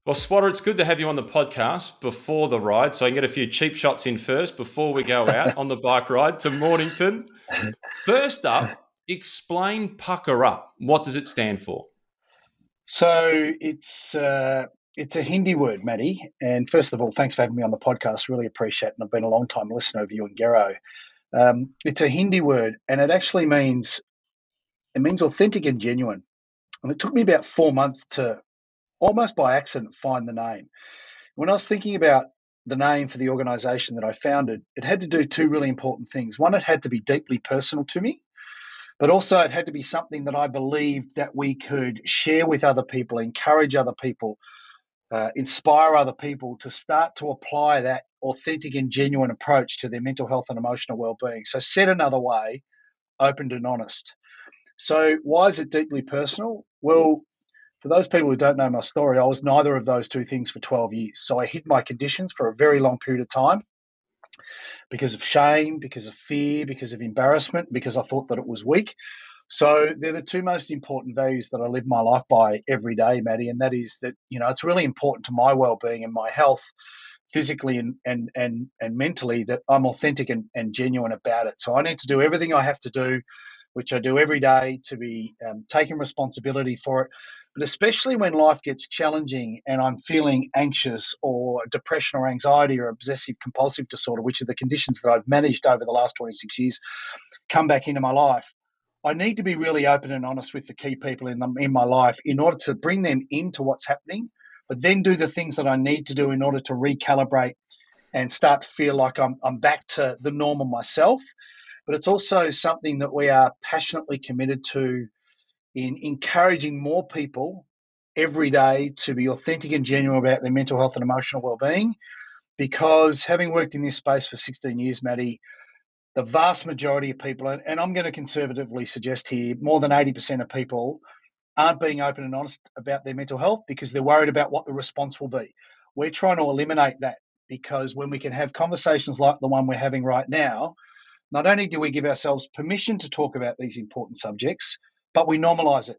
Well, Swatter, it's good to have you on the podcast before the ride, so I can get a few cheap shots in first before we go out on the bike ride to Mornington. First up, explain PukaUp. What does it stand for? So it's a Hindi word, Maddie. And first of all, thanks for having me on the podcast. Really appreciate it. And I've been a long time listener of you and Gero. It's a Hindi word, and it means authentic and genuine. And it took me about 4 months to almost by accident find the name. When I was thinking about the name for the organisation that I founded, it had to do two really important things. One, it had to be deeply personal to me, but also it had to be something that I believed that we could share with other people, encourage other people, inspire other people to start to apply that authentic and genuine approach to their mental health and emotional well-being. So said another way, open and honest. So why is it deeply personal? Well, for those people who don't know my story, I was neither of those two things for 12 years. So I hid my conditions for a very long period of time because of shame, because of fear, because of embarrassment, because I thought that it was weak. So they're the two most important values that I live my life by every day, Maddie, and that is that it's really important to my well-being and my health, physically and mentally, that I'm authentic and genuine about it. So I need to do everything I have to do, which I do every day, to be taking responsibility for it. But especially when life gets challenging and I'm feeling anxious or depression or anxiety or obsessive compulsive disorder, which are the conditions that I've managed over the last 26 years, come back into my life. I need to be really open and honest with the key people in my life in order to bring them into what's happening, but then do the things that I need to do in order to recalibrate and start to feel like I'm back to the normal myself. But it's also something that we are passionately committed to in encouraging more people every day to be authentic and genuine about their mental health and emotional well-being. Because having worked in this space for 16 years, Maddie, the vast majority of people, and I'm going to conservatively suggest here, more than 80% of people aren't being open and honest about their mental health because they're worried about what the response will be. We're trying to eliminate that, because when we can have conversations like the one we're having right now, not only do we give ourselves permission to talk about these important subjects, but we normalize it.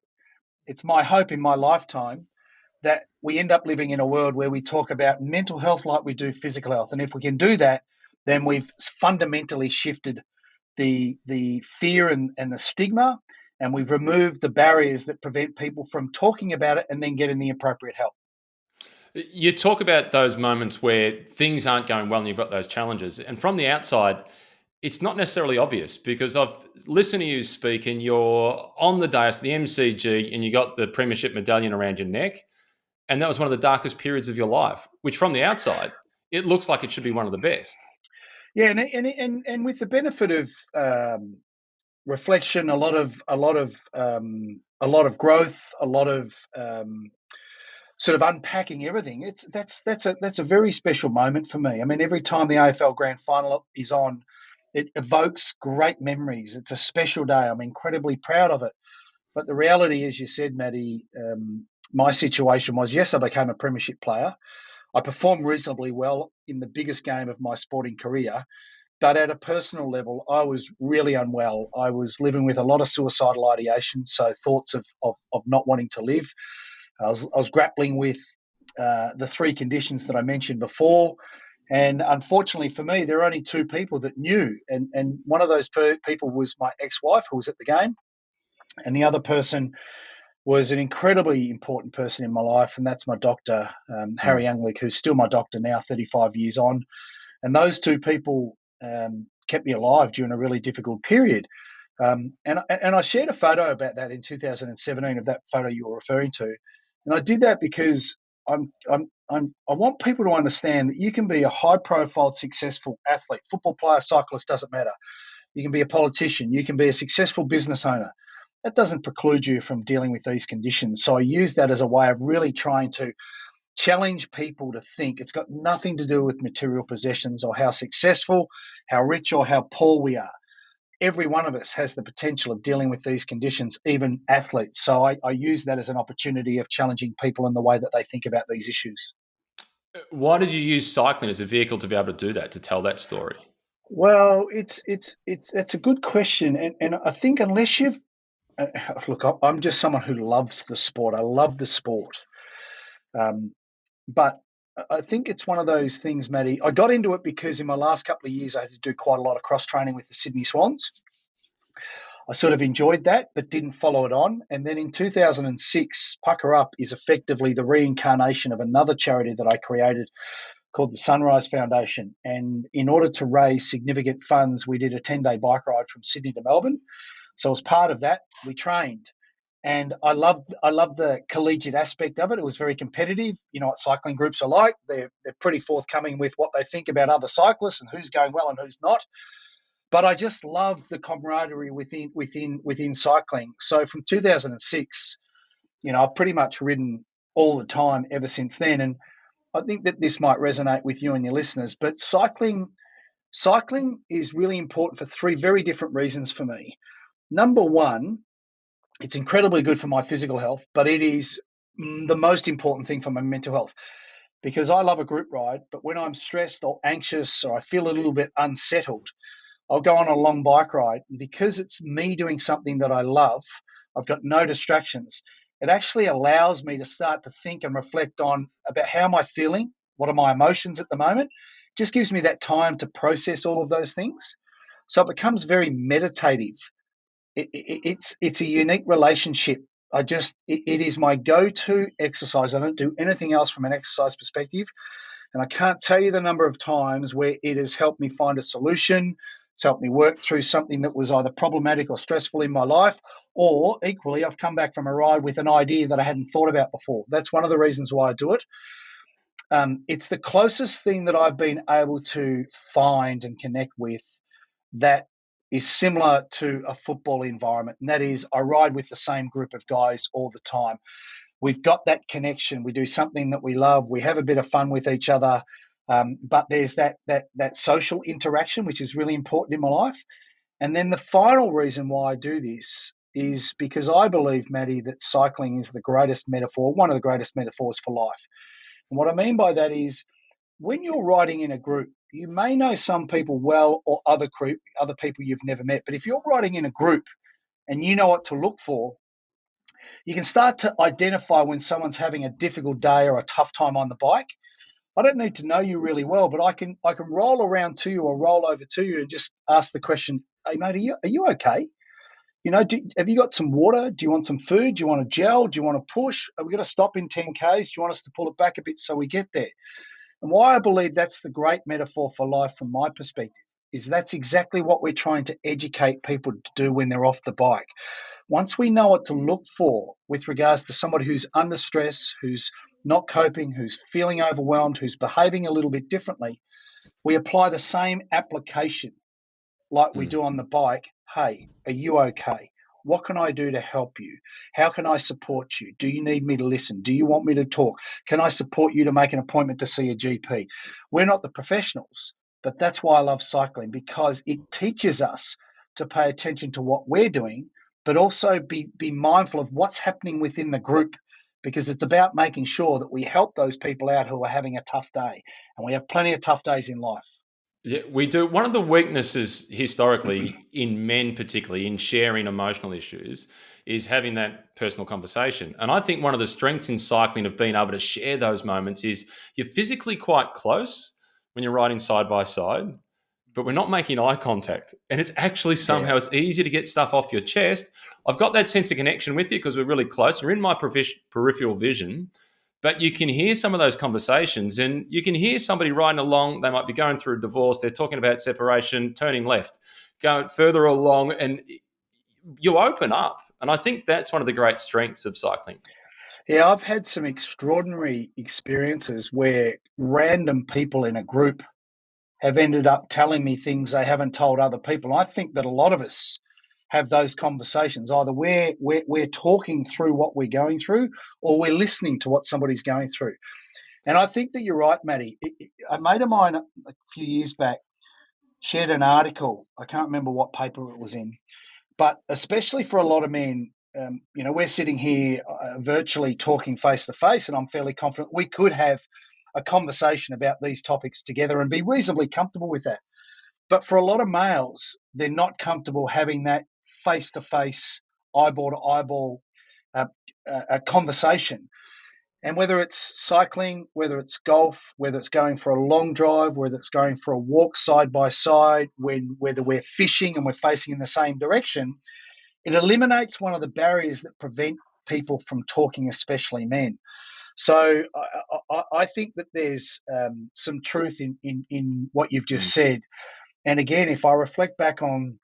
It's my hope in my lifetime that we end up living in a world where we talk about mental health like we do physical health. And if we can do that, then we've fundamentally shifted the fear and the stigma, and we've removed the barriers that prevent people from talking about it and then getting the appropriate help. You talk about those moments where things aren't going well and you've got those challenges. And from the outside, it's not necessarily obvious because I've listened to you speak and you're on the dais, the MCG, and you got the premiership medallion around your neck. And that was one of the darkest periods of your life, which from the outside, it looks like it should be one of the best. Yeah, and with the benefit of reflection, a lot of growth, a lot of sort of unpacking everything. That's a very special moment for me. I mean, every time the AFL Grand Final is on, it evokes great memories. It's a special day. I'm incredibly proud of it. But the reality, as you said, Maddie, my situation was, yes, I became a premiership player. I performed reasonably well in the biggest game of my sporting career. But at a personal level, I was really unwell. I was living with a lot of suicidal ideation, so thoughts of not wanting to live. I was grappling with the three conditions that I mentioned before. And unfortunately for me, there are only two people that knew. And one of those people was my ex-wife, who was at the game. And the other person was an incredibly important person in my life, and that's my doctor, Harry Mm. Younglick, who's still my doctor now, 35 years on. And those two people kept me alive during a really difficult period. And I shared a photo about that in 2017, of that photo you were referring to. And I did that because I want people to understand that you can be a high-profile, successful athlete, football player, cyclist, doesn't matter. You can be a politician. You can be a successful business owner. That doesn't preclude you from dealing with these conditions. So I use that as a way of really trying to challenge people to think it's got nothing to do with material possessions or how successful, how rich, or how poor we are. Every one of us has the potential of dealing with these conditions, even athletes. So I use that as an opportunity of challenging people in the way that they think about these issues. Why did you use cycling as a vehicle to be able to do that, to tell that story? Well, it's a good question, and I think unless you've look, I'm just someone who loves the sport. I love the sport. Um, But I think it's one of those things, Matty. I got into it because in my last couple of years, I had to do quite a lot of cross training with the Sydney Swans. I sort of enjoyed that, but didn't follow it on. And then in 2006, PukaUp is effectively the reincarnation of another charity that I created called the Sunrise Foundation. And in order to raise significant funds, we did a 10-day bike ride from Sydney to Melbourne. So as part of that, we trained. And I loved the collegiate aspect of it. It was very competitive. You know what cycling groups are like. They're pretty forthcoming with what they think about other cyclists and who's going well and who's not. But I just loved the camaraderie within cycling. So from 2006, I've pretty much ridden all the time ever since then. And I think that this might resonate with you and your listeners. But cycling is really important for three very different reasons for me. Number one, it's incredibly good for my physical health, but it is the most important thing for my mental health because I love a group ride. But when I'm stressed or anxious or I feel a little bit unsettled, I'll go on a long bike ride. And because it's me doing something that I love, I've got no distractions. It actually allows me to start to think and reflect on about how am I feeling? What are my emotions at the moment? It just gives me that time to process all of those things. So it becomes very meditative. It's a unique relationship. It is my go-to exercise. I don't do anything else from an exercise perspective. And I can't tell you the number of times where it has helped me find a solution. It's helped me work through something that was either problematic or stressful in my life, or equally, I've come back from a ride with an idea that I hadn't thought about before. That's one of the reasons why I do it. It's the closest thing that I've been able to find and connect with that is similar to a football environment. And that is, I ride with the same group of guys all the time. We've got that connection. We do something that we love. We have a bit of fun with each other. But there's that social interaction, which is really important in my life. And then the final reason why I do this is because I believe, Maddie, that cycling is the greatest metaphor, one of the greatest metaphors for life. And what I mean by that is when you're riding in a group, you may know some people well or other people you've never met. But if you're riding in a group and you know what to look for, you can start to identify when someone's having a difficult day or a tough time on the bike. I don't need to know you really well, but I can roll around to you or roll over to you and just ask the question, "Hey mate, are you okay? Have you got some water? Do you want some food? Do you want a gel? Do you want to push? Are we going to stop in 10Ks? Do you want us to pull it back a bit so we get there?" And why I believe that's the great metaphor for life from my perspective is that's exactly what we're trying to educate people to do when they're off the bike. Once we know what to look for with regards to somebody who's under stress, who's not coping, who's feeling overwhelmed, who's behaving a little bit differently, we apply the same application like we Mm. do on the bike. Hey, are you okay? What can I do to help you? How can I support you? Do you need me to listen? Do you want me to talk? Can I support you to make an appointment to see a GP? We're not the professionals, but that's why I love cycling because it teaches us to pay attention to what we're doing, but also be mindful of what's happening within the group because it's about making sure that we help those people out who are having a tough day. And we have plenty of tough days in life. Yeah, we do. One of the weaknesses historically in men, particularly in sharing emotional issues, is having that personal conversation. And I think one of the strengths in cycling of being able to share those moments is you're physically quite close when you're riding side by side, but we're not making eye contact. And it's actually Yeah. somehow it's easier to get stuff off your chest. I've got that sense of connection with you because we're really close. We're in my peripheral vision, but you can hear some of those conversations and you can hear somebody riding along. They might be going through a divorce. They're talking about separation, turning left, going further along, and you open up. And I think that's one of the great strengths of cycling. Yeah, I've had some extraordinary experiences where random people in a group have ended up telling me things they haven't told other people. I think that a lot of us have those conversations. Either we're talking through what we're going through or we're listening to what somebody's going through. And I think that you're right, Matty. A mate of mine a few years back shared an article. I can't remember what paper it was in, but especially for a lot of men, we're sitting here virtually talking face to face, and I'm fairly confident we could have a conversation about these topics together and be reasonably comfortable with that. But for a lot of males, they're not comfortable having that face to face, eyeball to eyeball conversation. And whether it's cycling, whether it's golf, whether it's going for a long drive, whether it's going for a walk side by side, whether we're fishing and we're facing in the same direction, it eliminates one of the barriers that prevent people from talking, especially men. So I think that there's some truth in what you've just said. And again, if I reflect back on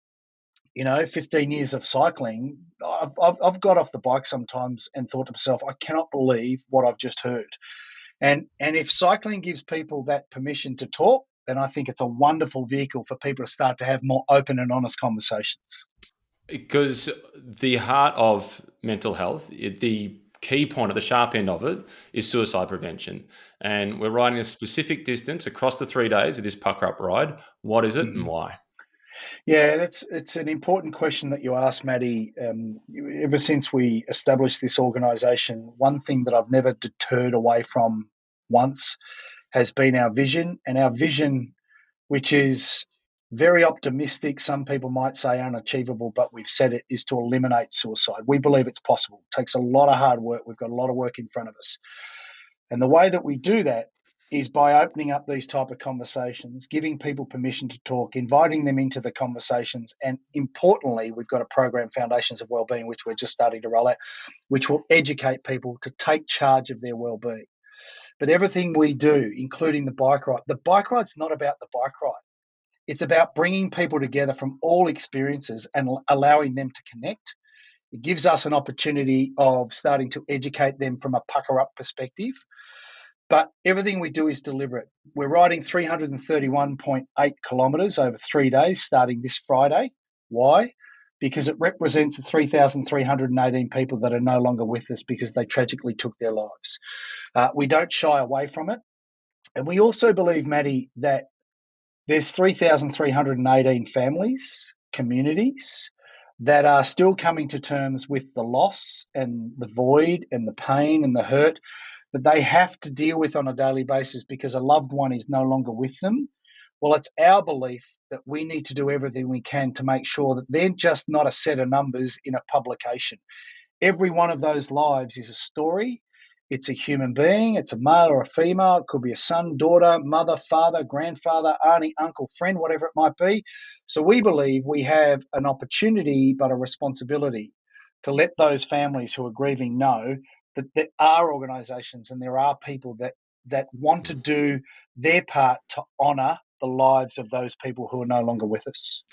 15 years of cycling, I've got off the bike sometimes and thought to myself, I cannot believe what I've just heard. And if cycling gives people that permission to talk, then I think it's a wonderful vehicle for people to start to have more open and honest conversations. Because the heart of mental health, the key point at the sharp end of it is suicide prevention. And we're riding a specific distance across the 3 days of this PukaUp ride. What is it and Mm-hmm. why? Yeah, it's an important question that you asked, Maddie. Ever since we established this organisation, one thing that I've never deterred away from once has been our vision. And our vision, which is very optimistic, some people might say unachievable, but we've said it, is to eliminate suicide. We believe it's possible. It takes a lot of hard work. We've got a lot of work in front of us. And the way that we do that is by opening up these type of conversations, giving people permission to talk, inviting them into the conversations. And importantly, we've got a program, Foundations of Wellbeing, which we're just starting to roll out, which will educate people to take charge of their wellbeing. But everything we do, including the bike ride's not about the bike ride. It's about bringing people together from all experiences and allowing them to connect. It gives us an opportunity of starting to educate them from a PukaUp perspective. But everything we do is deliberate. We're riding 331.8 kilometres over 3 days, starting this Friday. Why? Because it represents the 3,318 people that are no longer with us because they tragically took their lives. We don't shy away from it. And we also believe, Maddie, that there's 3,318 families, communities that are still coming to terms with the loss and the void and the pain and the hurt that they have to deal with on a daily basis because a loved one is no longer with them. Well, it's our belief that we need to do everything we can to make sure that they're just not a set of numbers in a publication. Every one of those lives is a story. It's a human being. It's a male or a female. It could be a son, daughter, mother, father, grandfather, auntie, uncle, friend, whatever it might be. So we believe we have an opportunity, but a responsibility to let those families who are grieving know that there are organisations and there are people that want to do their part to honour the lives of those people who are no longer with us.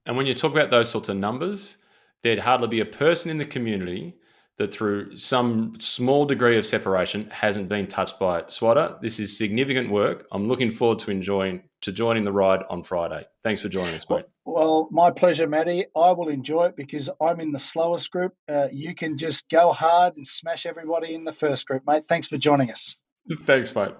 And when you talk about those sorts of numbers, there'd hardly be a person in the community that through some small degree of separation hasn't been touched by it. Swatter, this is significant work. I'm looking forward to joining the ride on Friday. Thanks for joining us, mate. Well, my pleasure, Matty. I will enjoy it because I'm in the slowest group. You can just go hard and smash everybody in the first group, mate. Thanks for joining us. Thanks, mate.